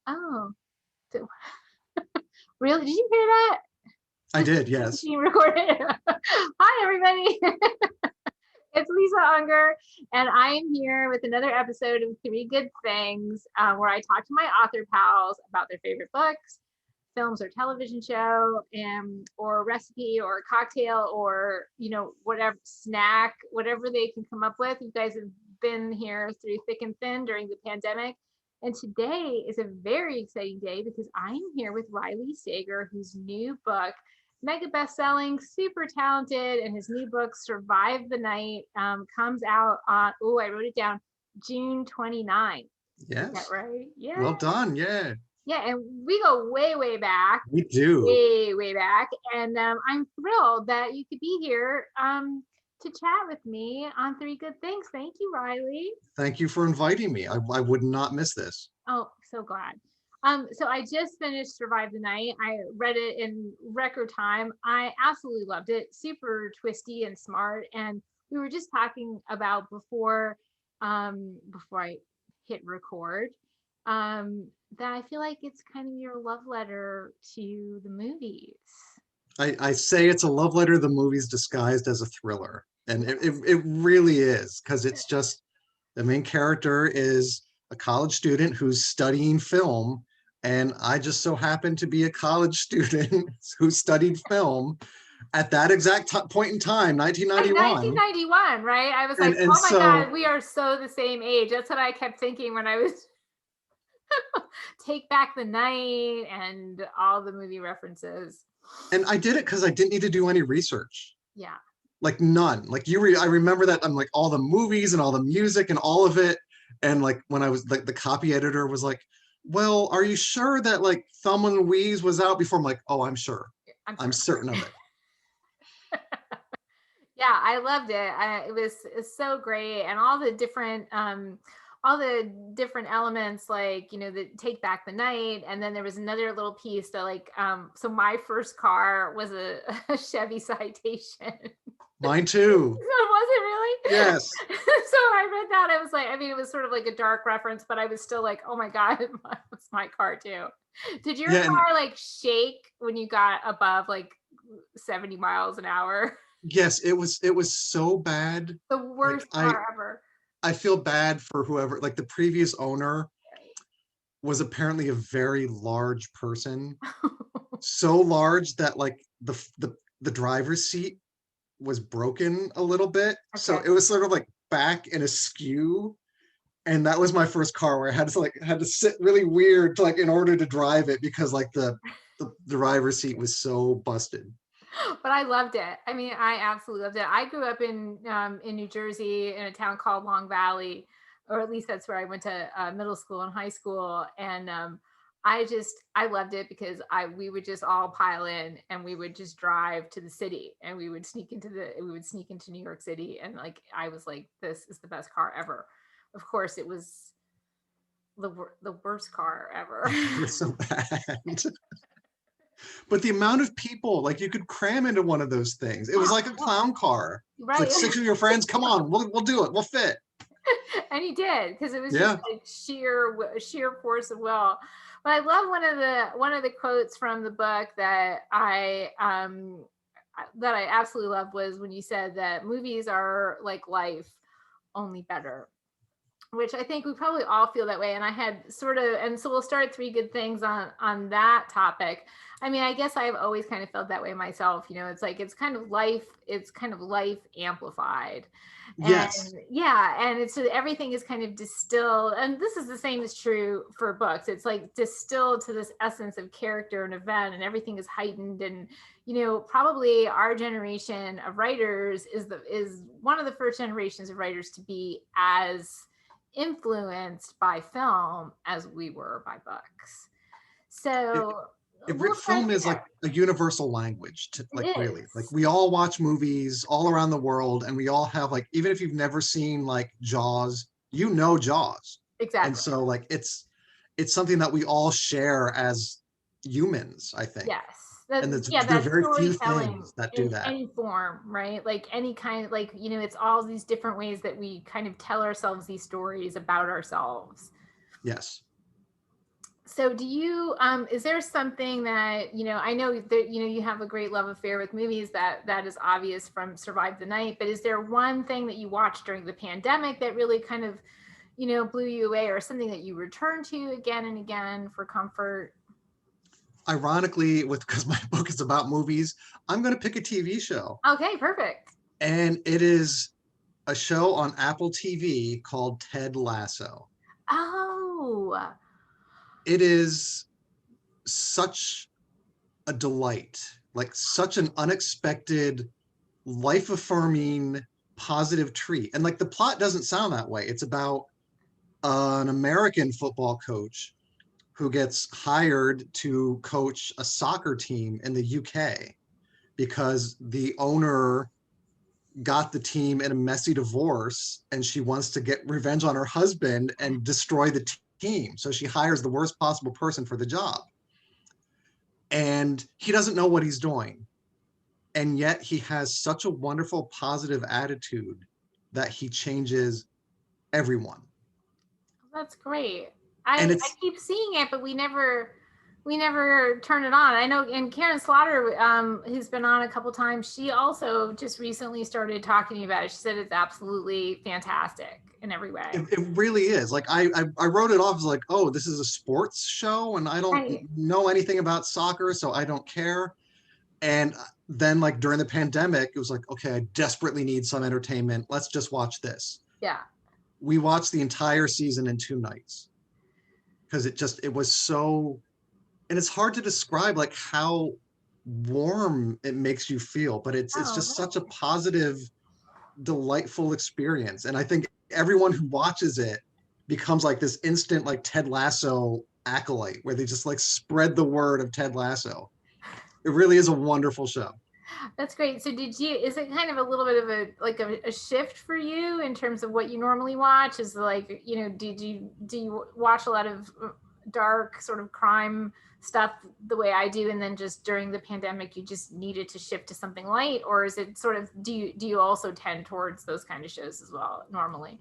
Oh, so- really? Did you hear that? I did, yes. Being recorded. Hi, everybody. It's Lisa Unger, and I am here with another episode of Three Good Things, where I talk to my author pals about their favorite books, films, or television show, or recipe, or cocktail, or whatever snack, whatever they can come up with. You guys have been here through thick and thin during the pandemic. And today is a very exciting day because I'm here with Riley Sager, whose new book, mega best-selling, super talented, and his new book, Survive the Night, comes out on, oh, I wrote it down, June 29th. Is that Yes. right? Yeah. Well done. Yeah, Yeah, and we go way, way back, we do. way, way back. And I'm thrilled that you could be here to chat with me on Three Good Things. Thank you, Riley. Thank you for inviting me. I would not miss this. Oh, so glad. So I just finished Survive the Night. I read it in record time. I absolutely loved it. Super twisty and smart. And we were just talking about before I hit record, that I feel like it's kind of your love letter to the movies. I say it's a love letter to the movies disguised as a thriller. And it really is, because it's just the main character is a college student who's studying film. And I just so happened to be a college student who studied film at that exact point in time, Like 1991. 1991, right? I was And like, and oh my God, so we are so the same age. That's what I kept thinking when I was Take Back the Night and all the movie references. and I did it because I didn't need to do any research. Yeah. Like none. Like I remember that I'm like all the movies and all the music and all of it. And like when I was like the copy editor was like, well, are you sure that like Thelma and Louise was out before? I'm like, oh, I'm sure. I'm I'm sure. certain of it. Yeah, I loved it. It's so great, and all the different elements, like the Take Back the Night, and then there was another little piece that like so my first car was a Chevy Citation. Mine too. Was it really? Yes. So I read that. I was like, I mean, it was sort of like a dark reference, but I was still like, oh my God, it's my car too. Did your Yeah. And car like shake when you got above like 70 miles an hour? yes, it was so bad. The Like worst car ever. I feel bad for whoever, like the previous owner was apparently a very large person. So large that like the driver's seat was broken a little bit. So Okay. it was sort of like back and askew. And that was my first car where I had to sit really weird to, like in order to drive it because like the driver's seat was so busted. But I loved it. I mean, I absolutely loved it. I grew up in New Jersey in a town called Long Valley, or at least that's where I went to middle school and high school. And I loved it because we would just all pile in and we would just drive to the city and we would sneak into New York City, and like I was like, this is the best car ever. Of course, it was the worst car ever. It was so bad. But the amount of people, like you could cram into one of those things. It was like a clown car. It's like Right. six of your friends, come on, we'll do it. We'll fit. And he did, because it was just Yeah. like sheer force of will. But I love one of the quotes from the book that I absolutely loved was when you said that movies are like life, only better, which I think we probably all feel that way. And I had sort of, and so we'll start Three Good Things on that topic. I mean, I guess I've always kind of felt that way myself. It's like it's kind of life amplified. And Yes. yeah, and it's everything is kind of distilled, and this is the same is true for books. It's like distilled to this essence of character and event, and everything is heightened. And probably our generation of writers is one of the first generations of writers to be as influenced by film as we were by books. It, So we'll start film is like there. a universal language to, It like really like is. we all watch movies all around the world and we all have like even if you've never seen like Jaws, Jaws. And Exactly. so like it's something that we all share as humans, I think. Yes. And Yeah, there are that very few storytelling things that do in that. any form, right? Like any kind, like, it's all these different ways that we kind of tell ourselves these stories about ourselves. Yes. So do you is there something that, I know that you have a great love affair with movies, that is obvious from Survive the Night, but is there one thing that you watched during the pandemic that really kind of, blew you away, or something that you return to again and again for comfort? Ironically, with because my book is about movies, I'm going to pick a TV show, Okay, perfect. and it is a show on Apple TV called Ted Lasso. Oh, It is such a delight, like such an unexpected, life affirming, positive treat. And like the plot doesn't sound that way. It's about an American football coach who gets hired to coach a soccer team in the UK because the owner got the team in a messy divorce and she wants to get revenge on her husband and destroy the team. So she hires the worst possible person for the job. And he doesn't know what he's doing. And yet he has such a wonderful, positive attitude that he changes everyone. that's great. And I it's keep seeing it, but we never turn it on. I know, and Karen Slaughter, who's been on a couple times, she also just recently started talking about it. She said it's absolutely fantastic in every way. it really is. Like I wrote it off as like, oh, this is a sports show and I don't Right. know anything about soccer, so I don't care. And then like during the pandemic, it was like, okay, I desperately need some entertainment. Let's just watch this. Yeah. We watched the entire season in 2 nights because it was so, and it's hard to describe like how warm it makes you feel, but it's Oh, just such a positive, delightful experience. And I think everyone who watches it becomes like this instant like Ted Lasso acolyte where they just like spread the word of Ted Lasso. It really is a wonderful show. that's great. So is it kind of a little bit of a shift for you in terms of what you normally watch? Is like, do you watch a lot of dark sort of crime stuff the way I do, and then just during the pandemic you just needed to shift to something light, or is it sort of, do you also tend towards those kind of shows as well normally?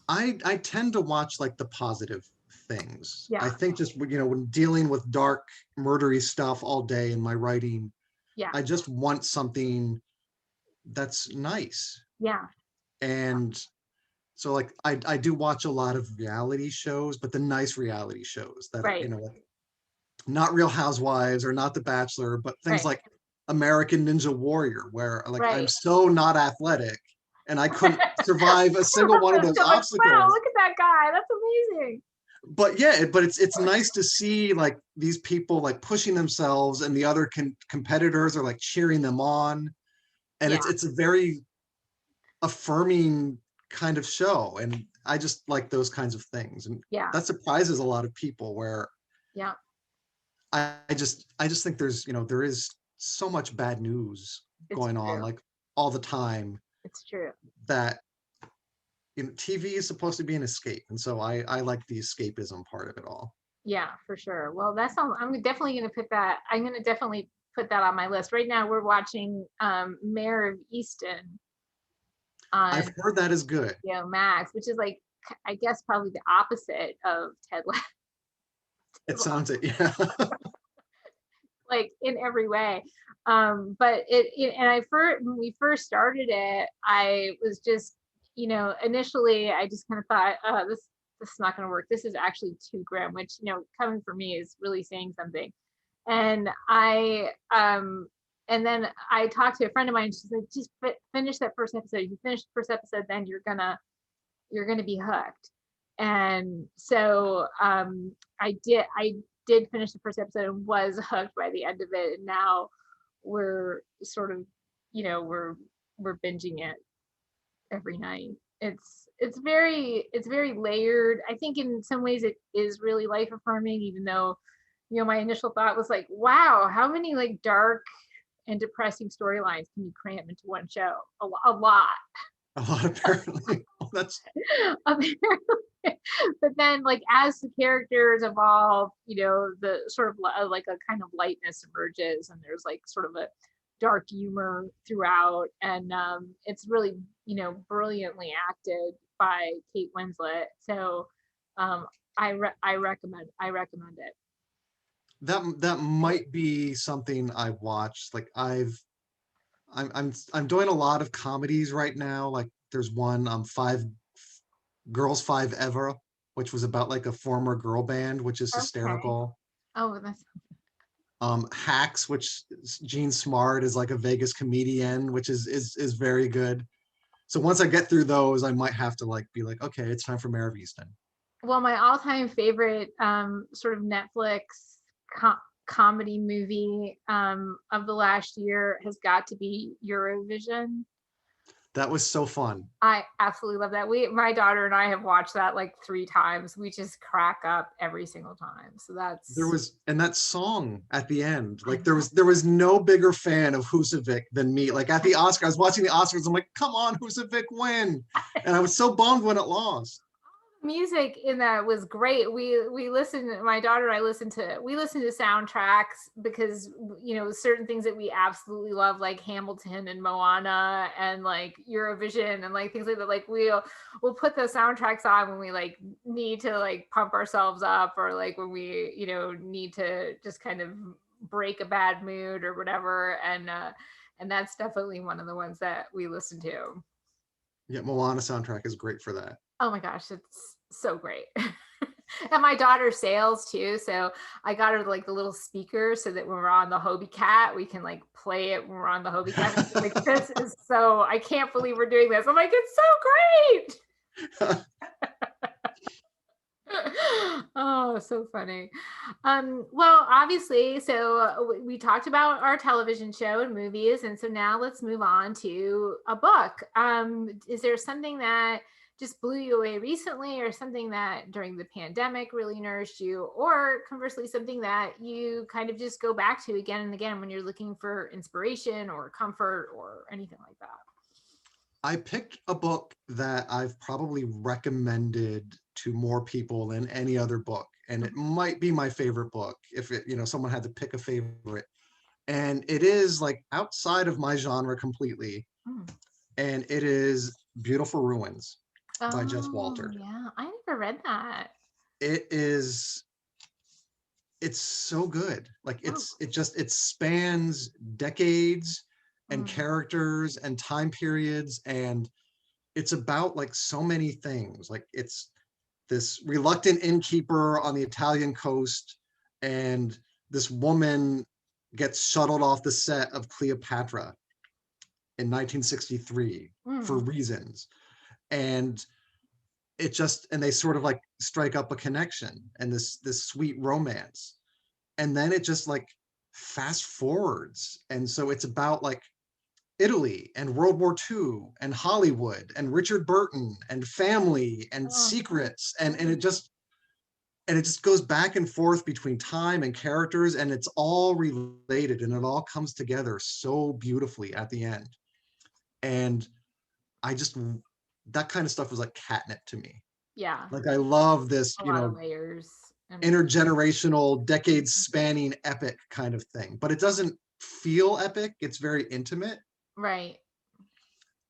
I tend to watch like the positive things. I Yeah. think just when dealing with dark, murdery stuff all day in my writing, Yeah. I just want something that's nice. Yeah. And so like I do watch a lot of reality shows, but the nice reality shows that are, Right. like not Real Housewives or not The Bachelor, but things Right. like American Ninja Warrior, where like I'm Right. so not athletic and I couldn't survive a single one of those I'm like, wow, obstacles. look at that guy, that's amazing. But yeah, but it's nice to see like these people like pushing themselves and the other competitors are like cheering them on, and Yeah. it's a very affirming kind of show, and I just like those kinds of things, and Yeah. that surprises a lot of people where Yeah. I just think there is so much bad news It's going on true. like all the time It's true. that TV is supposed to be an escape, and so I like the escapism part of it all. Yeah, for sure. Well, I'm definitely going to put that. I'm going to definitely put that on my list. Right now, we're watching Mayor of Easton I've on heard that is good. Max, which is like, I guess, probably the opposite of Ted It Lasso, sounds it, yeah. like in every way. But and when we first started it, I was just, initially I just kind of thought, oh, this is not going to work. This is actually too grim, which, coming from me is really saying something. And and then I talked to a friend of mine. She's like, just finish that first episode. If you finish the first episode, then you're gonna be hooked. And so I did finish the first episode and was hooked by the end of it. And now we're sort of, we're binging it every night. It's very layered. I think in some ways it is really life affirming, even though, my initial thought was like, wow, how many like dark and depressing storylines can you cram into one show? A lot. A lot apparently. Oh, that's Apparently. But then like as the characters evolve, the sort of like a kind of lightness emerges, and there's like sort of a dark humor throughout, and it's really, brilliantly acted by Kate Winslet. So I recommend it. that might be something I've watched. Like I'm doing a lot of comedies right now. Like there's one, Five Girls Five Ever, which was about like a former girl band, which is Okay. hysterical. Oh, that's Hacks, which Gene Smart is like a Vegas comedian, which is very good. So once I get through those, I might have to like be like, okay, it's time for Mare of Easton. well, my all-time favorite sort of Netflix co comedy movie of the last year has got to be Eurovision. That was so fun. I absolutely love that. My daughter and I have watched that like 3 times. We just crack up every single time. So There that's, was, and that song at the end, I like know. there was no bigger fan of Husavik than me. Like at the Oscars, I was watching the Oscars, I'm like, come on, Husavik, win. And I was so bummed when it lost. Music in that was great. We listened, my daughter and I listened to soundtracks because certain things that we absolutely love, like Hamilton and Moana and like Eurovision and like things like that, like we'll put the soundtracks on when we like need to like pump ourselves up, or like when we need to just kind of break a bad mood or whatever. And that's definitely one of the ones that we listen to. Yeah, Moana soundtrack is great for that. Oh my gosh, it's so great. And my daughter sails too, so I got her like the little speaker so that when we're on the Hobie Cat, we can like play it when we're on the Hobie Cat. And she's like, this is so, I can't believe we're doing this. I'm like, it's so great. Oh, so funny. Well, obviously, so we talked about our television show and movies, and so now let's move on to a book. Is there something that just blew you away recently, or something that during the pandemic really nourished you, or conversely, something that you kind of just go back to again and again when you're looking for inspiration or comfort or anything like that? I picked a book that I've probably recommended to more people than any other book, and it might be my favorite book if someone had to pick a favorite. And it is like outside of my genre completely, Mm. and it is Beautiful Ruins by Jess Oh, Walter. yeah. I never read that. It is, it's so good. Like Oh. it spans decades and Mm. characters and time periods, and it's about like so many things. Like it's this reluctant innkeeper on the Italian coast, and this woman gets shuttled off the set of Cleopatra in 1963 for Mm. reasons. And it just, and they sort of like strike up a connection and this sweet romance. And then it just like fast forwards. And so it's about like Italy and World War II and Hollywood and Richard Burton and family and Oh, secrets. And it just goes back and forth between time and characters, and it's all related and it all comes together so beautifully at the end. And I just, that kind of stuff was like catnip to me. yeah. Like I love this, A lot of layers. And intergenerational, decades spanning epic kind of thing, but it doesn't feel epic. It's very intimate. right.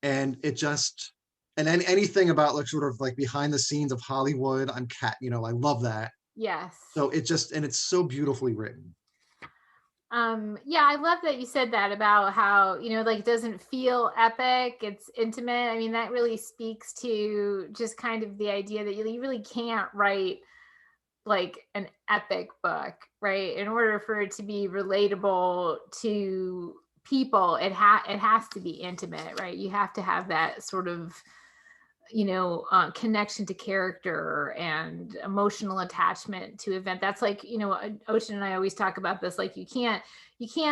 And it just, and anything about like sort of like behind the scenes of Hollywood, I love that. Yes. So it just, and it's so beautifully written. Yeah, I love that you said that about how, like it doesn't feel epic, it's intimate. I mean, that really speaks to just kind of the idea that you really can't write like an epic book, right? In order for it to be relatable to people, it has to be intimate, right? You have to have that sort of connection to character and emotional attachment to event. That's like, Ocean and I always talk about this, like you can't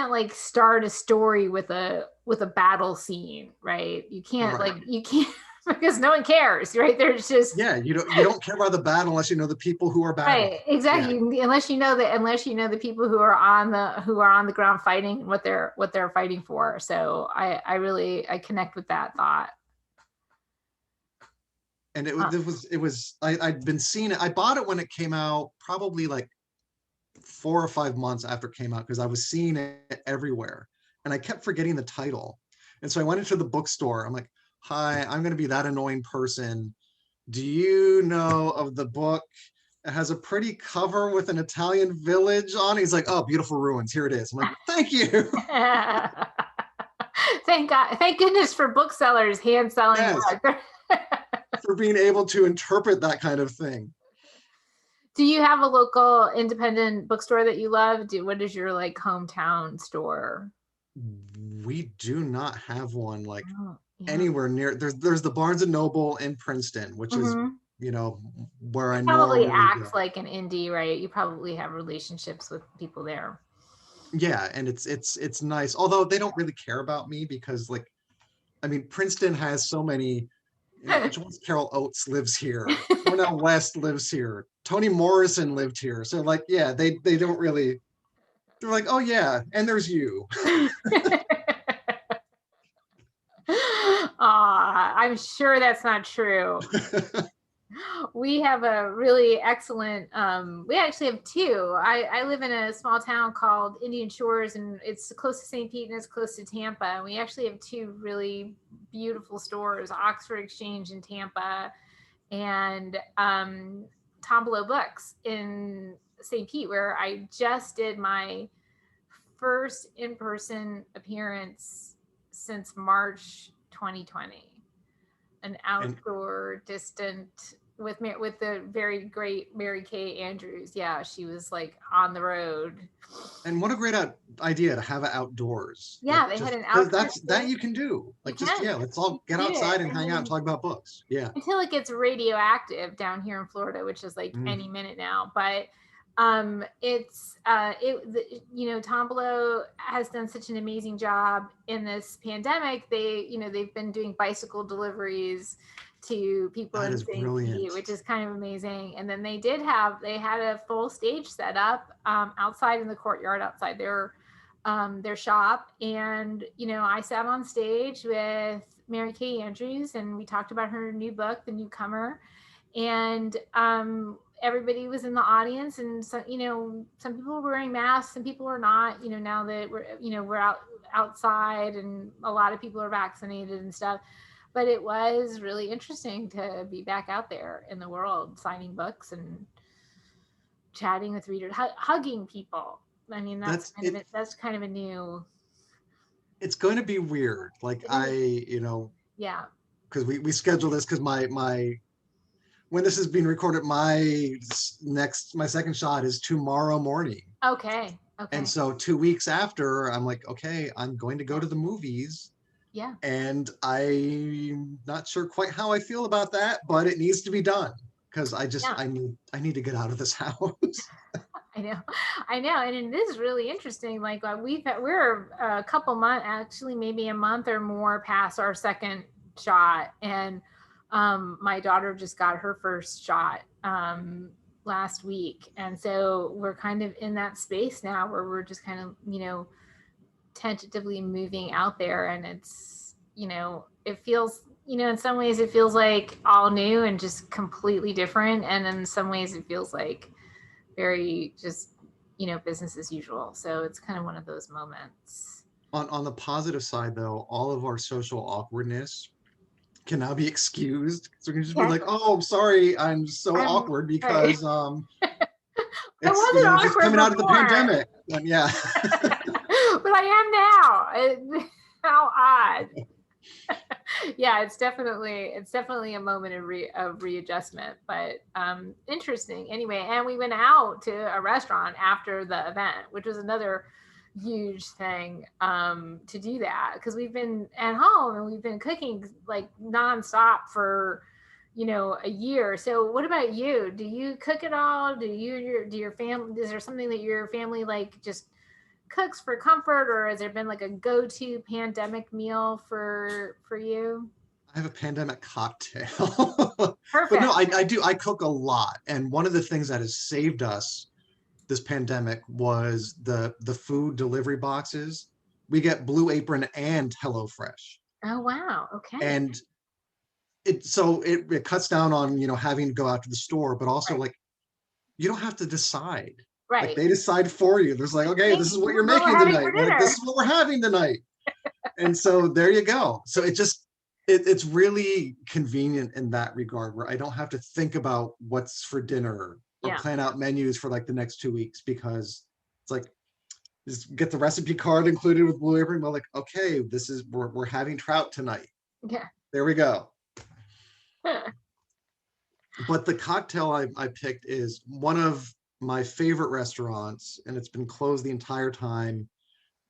like start a story with a battle scene, right? You can't Right. like you can't because no one cares, right? There's just Yeah, you don't care about the battle unless you know the people who are battling. right, Yeah. exactly. Unless you know the people who are on the ground fighting what they're fighting for. So I connect with that thought. And Uh, I'd been seeing it. I bought it when it came out, probably like 4 or 5 months after it came out, because I was seeing it everywhere and I kept forgetting the title. And so I went into the bookstore. I'm like, hi, I'm going to be that annoying person. Do you know of the book It has a pretty cover with an Italian village on it. He's like, oh, beautiful ruins. Here it is. I'm like, thank you. Thank God. Thank goodness for booksellers hand selling Yes, books. for being able to interpret that kind of thing. Do you have a local independent bookstore that you love? What is your like hometown store? We do not have one like Oh, yeah. anywhere near. There's the Barnes and Noble in Princeton, which is, Mhm. you know, where I It probably normally acts go. like an indie, right? You probably have relationships with people there. Yeah, and it's nice. Although they don't really care about me because like, I mean, Princeton has so many, you know, Joyce Carol Oates lives here. Cornell West lives here. Toni Morrison lived here. So like, yeah, they don't really, they're like, oh yeah, and there's you. I'm sure that's not true. We have a really excellent, we actually have two. I live in a small town called Indian Shores, and it's close to St. Pete and it's close to Tampa. And we actually have two really beautiful stores, Oxford Exchange in Tampa and Tom Below Books in St. Pete, where I just did my first in-person appearance since March 2020. An and outdoor, distant with the very great Mary Kay Andrews. Yeah, she was like on the road. and what a great idea to have it outdoors. Yeah, Like they had just an because outdoor that's that space. you can do. You Like just, can, yeah, let's all you get can do it, outside and and hang out and then talk about books. Yeah. until it gets radioactive down here in Florida, which is like Mm. any minute now. But it's you know, Tom Below has done such an amazing job in this pandemic. They've been doing bicycle deliveries to people That in is St. Pete, brilliant. which is kind of amazing. And then they had a full stage set up outside in the courtyard outside their shop. And, you know, I sat on stage with Mary Kay Andrews and we talked about her new book, The Newcomer. And everybody was in the audience, and so, you know, some people were wearing masks, some people were not, you know, now that we're outside and a lot of people are vaccinated and stuff. But it was really interesting to be back out there in the world signing books and chatting with readers, hugging people. I mean, That's it. that's kind of a new. It's going to be weird. Like It I, is. you know, Yeah. because we schedule this because my when this is being recorded, my second shot is tomorrow morning. Okay. And Okay. so 2 weeks after, I'm like, okay, I'm going to go Yeah. to the movies. Yeah. And I'm not sure quite how I feel about that, but it needs to be done because Yeah. I need to get out of this house. I know, I know, and it is really interesting. Like we're a couple months, actually, maybe a month or more past our second shot, and my daughter just got her first shot last week, and so we're kind of in that space now where we're just kind of, you know, tentatively moving out there, and it's, you know, it feels, you know, in some ways it feels like all new and just completely different, and in some ways it feels like very just, you know, business as usual. So it's kind of one of those moments. On the positive side, though, all of our social awkwardness can now be excused. So we can just be Yeah, like, oh, I'm sorry, I'm so I'm awkward right. because I it's, you wasn't know, just awkward coming out of the before, pandemic. And yeah. but I am now. How odd. Yeah, it's definitely a moment of readjustment, but interesting anyway. And we went out to a restaurant after the event, which was another huge thing to do that, because we've been at home and we've been cooking like nonstop for, you know, a year. So what about you? Do you cook at all? Do your family, is there something that your family like just cooks for comfort, or has there been like a go-to pandemic meal for you? I have a pandemic cocktail. But no, Perfect. I cook a lot. And one of the things that has saved us this pandemic was the food delivery boxes. We get Blue Apron and HelloFresh. Oh wow. Okay. And it cuts down on, you know, having to go out to the store, but also Right. like you don't have to decide. Like Right. they decide for you. There's like, okay, Hey, this is this what you're is what we're making having for tonight. Like this dinner. is what we're having tonight. And so there you go. So it's really convenient in that regard where I don't have to think about what's for dinner. Yeah. plan out menus for like the next 2 weeks, because it's like, just get the recipe card included with Blue Apron. We're like, okay, we're having trout tonight. Yeah. There we go. But the cocktail I picked is one of my favorite restaurants, and it's been closed the entire time,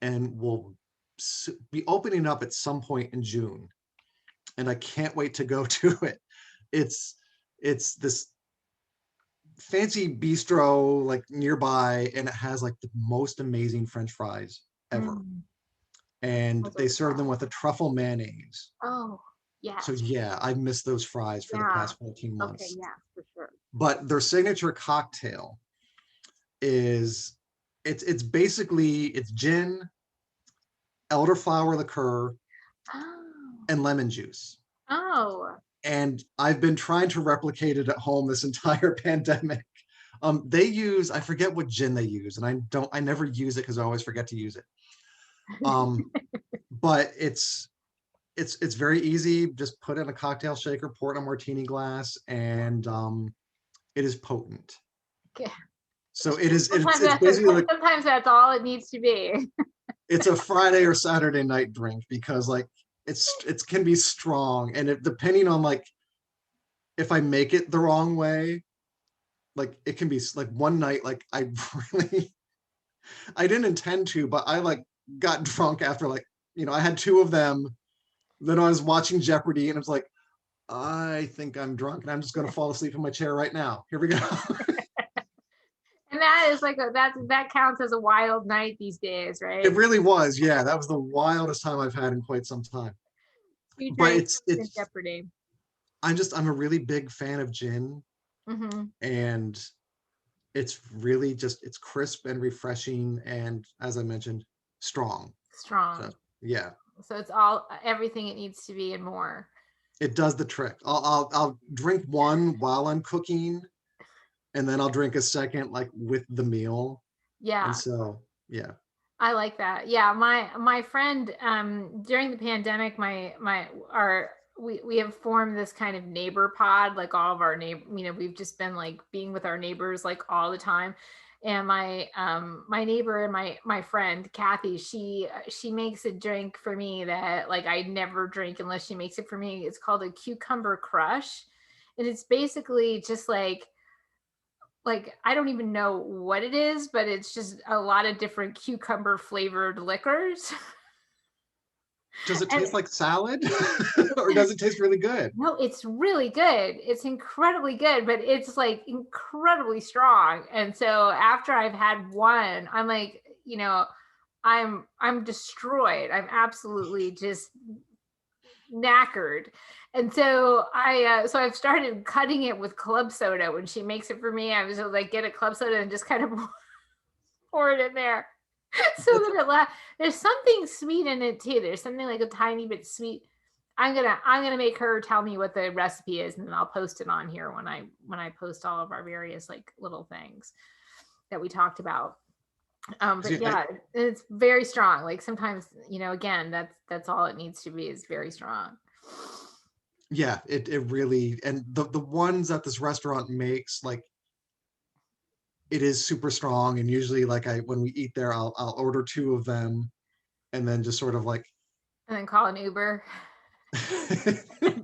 and will be opening up at some point in June. And I can't wait to go to it. It's this fancy bistro like nearby, and it has like the most amazing French fries ever. Mm. And Those they are serve them fun. with a truffle mayonnaise. Oh, So yes. yeah, I've missed those fries for the Yeah. past 14 Okay. months. Yeah, for sure. But their signature cocktail is, it's basically, it's gin, elderflower liqueur, Oh. and lemon juice. Oh. And I've been trying to replicate it at home this entire pandemic. They use, I forget what gin they use, and I never use it because I always forget to use it. But it's very easy. Just put it in a cocktail shaker, pour it in a martini glass, and it is potent. Okay. So Sometimes it's that's basically like, sometimes that's all it needs to be. it's a Friday or Saturday night drink, because like it can be strong, and depending on like if I make it the wrong way, like it can be like one night, like I really, I didn't intend to, but I like got drunk after like, I had two of them. Then I was watching Jeopardy, and it's like, I think I'm drunk, and I'm just going to fall asleep in my chair right now. Here we go. And that is like that counts as a wild night these days, It right? really was. Yeah, that was the wildest time I've had in quite some time. Two But drinks in Jeopardy. I'm a really big fan of gin, Mm-hmm. and it's really just, it's crisp and refreshing, and as I mentioned, strong. So Strong. yeah, So it's all everything it needs to be and more. it does the trick. I'll drink one while I'm cooking, and then I'll drink a second like with the meal. And Yeah. so yeah. I like that. Yeah, my friend during the pandemic, my our we have formed this kind of neighbor pod, like all of our neighbor, we've just been like being with our neighbors like all the time. And my neighbor and my friend Kathy, she makes a drink for me that like I never drink unless she makes it for me. It's called a cucumber crush. And it's basically just like I don't even know what it is, but it's just a lot of different cucumber flavored liquors. Does it And taste like salad? Or does it taste really good? no, it's really good. It's incredibly good, but it's like incredibly strong. And so after I've had one, I'm like, I'm destroyed. I'm absolutely just knackered. And so I've started cutting it with club soda when she makes it for me. I was like get a club soda and just kind of pour it in there. So that there's something sweet in it too. There's something like a tiny bit sweet. I'm gonna make her tell me what the recipe is, and then I'll post it on here when I post all of our various like little things that we talked about. But See, I, yeah, it's very strong. Like sometimes, again, that's all it needs to be is very strong. yeah, it really, and the ones that this restaurant makes, like it is super strong. And usually like when we eat there, I'll order two of them, and then just sort of like And then call an Uber.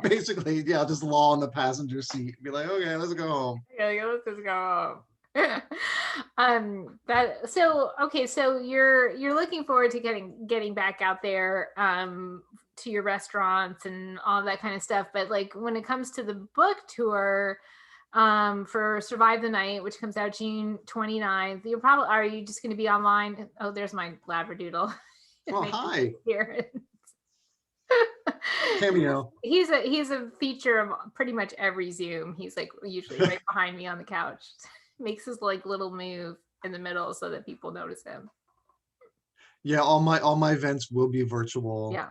basically, yeah, I'll just loll in the passenger seat and be like, okay, let's go home. Yeah, let's just go home. That so okay, so you're looking forward to getting back out there to your restaurants and all that kind of stuff. But like when it comes to the book tour for Survive the Night, which comes out June 29th, are you just going to be online? Oh, there's my Labradoodle. Oh, hi. Here. Cameo. He's a feature of pretty much every Zoom. He's like usually right behind me on the couch. Makes his like little move in the middle so that people notice him. Yeah, all my events will be virtual. Yeah.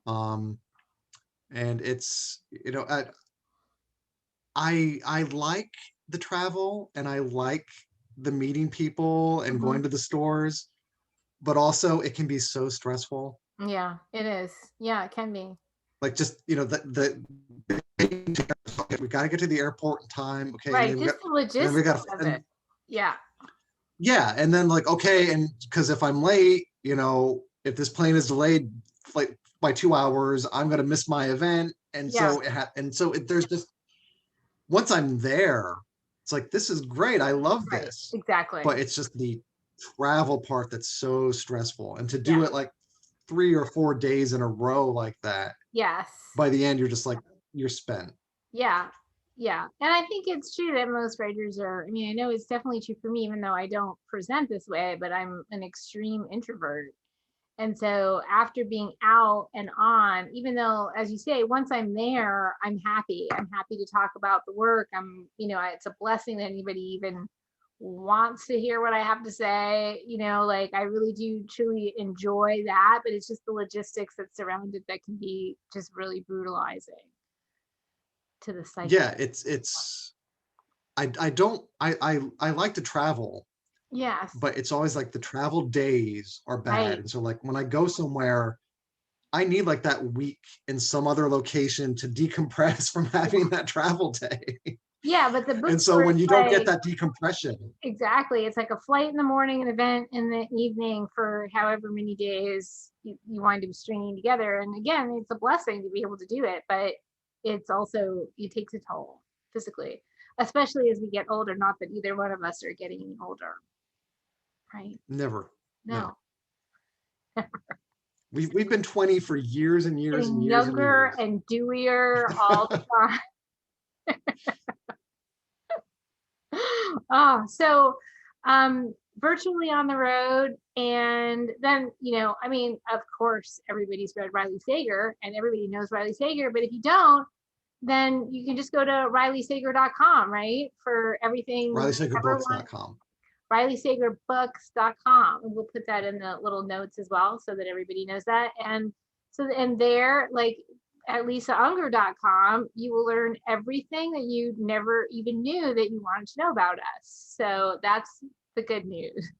Um, and it's, I like the travel, and I like the meeting people and Mhm. going to the stores, but also it can be so stressful. Yeah, it is. Yeah, it can be. Like just, the okay, we got to get to the airport in time. Okay, and Right. then Just the we logistics got of it. Yeah. yeah, and then like okay, and because if I'm late, if this plane is delayed like by 2 hours, I'm gonna miss my event, and Yeah. so there's just once I'm there, it's like this is great. I love Right. this, Exactly. but it's just the travel part that's so stressful, and to Yeah. do it like 3 or 4 days in a row like that, Yes. by the end you're just like you're spent. Yeah. Yeah. And I think it's true that most writers are, I mean, I know it's definitely true for me, even though I don't present this way, but I'm an extreme introvert. And so after being out and on, even though, as you say, once I'm there, I'm happy. I'm happy to talk about the work. It's a blessing that anybody even wants to hear what I have to say. Like I really do truly enjoy that, but it's just the logistics that surround it that can be just really brutalizing to the psyche. Yeah, it's I don't I like to travel, Yes, but it's always like the travel days are bad. right. And so like when I go somewhere, I need like that week in some other location to decompress from having that travel day. Yeah, but the And so bookstore when is you don't get like, that decompression, exactly. It's like a flight in the morning, an event in the evening for however many days you wind up stringing together. And again, it's a blessing to be able to do it, but it takes a toll physically, especially as we get older. Not that either one of us are getting any older, right? never, no. No, We've been 20 for years and years and getting years and younger years. and dewier all the time. So virtually on the road. And then, I mean, of course, everybody's read Riley Sager and everybody knows Riley Sager. But if you don't, then you can just go to rileysager.com, right? For everything everyone, RileySagerBooks.com. rileysagerbooks.com. And we'll put that in the little notes as well so that everybody knows that. And there, like at lisaunger.com, you will learn everything that you never even knew that you wanted to know about us. So that's the good news.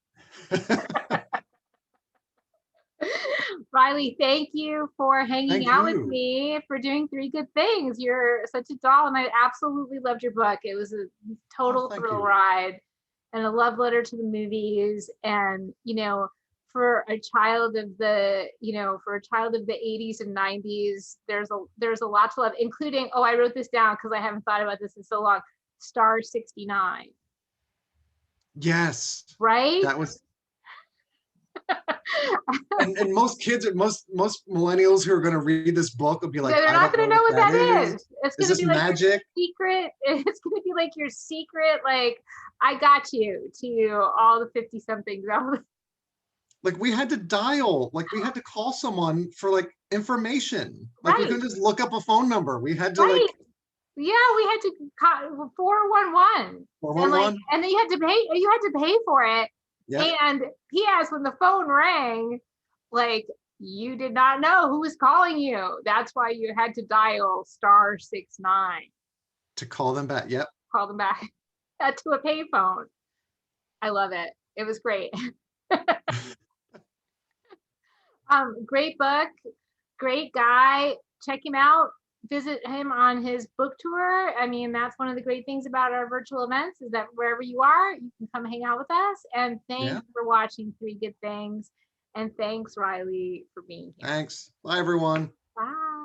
Riley, thank you for hanging Thank out with you. me, for doing Three Good Things. You're such a doll, and I absolutely loved your book. It was a Oh, total thank thrill you. ride and a love letter to the movies. And, for a child of the 80s and 90s, there's a lot to love, including, I wrote this down because I haven't thought about this in so long. Star 69, Yes, right? that was and most kids, most millennials who are going to read this book will be like, They're I not don't going know to know what what that that is. is. It's Is going to this be like your magic? secret. It's going to be like your secret, like, I got you, to all the 50 somethings. Like we had to dial, like we had to call someone for like information. Like we Right, couldn't just look up a phone number. We had to right. like Yeah, we had to call 411, and like, 411. and then you had to pay for it. Yep. And P.S. when the phone rang, like, you did not know who was calling you. That's why you had to dial star 69, To call them back. Yep. call them back to a payphone. I love it. It was great. Great book, great guy. Check him out. Visit him on his book tour. I mean, that's one of the great things about our virtual events, is that wherever you are, you can come hang out with us. And Yeah. thanks for watching Three Good Things. And thanks, Riley, for being here. Thanks. Bye, everyone. Bye.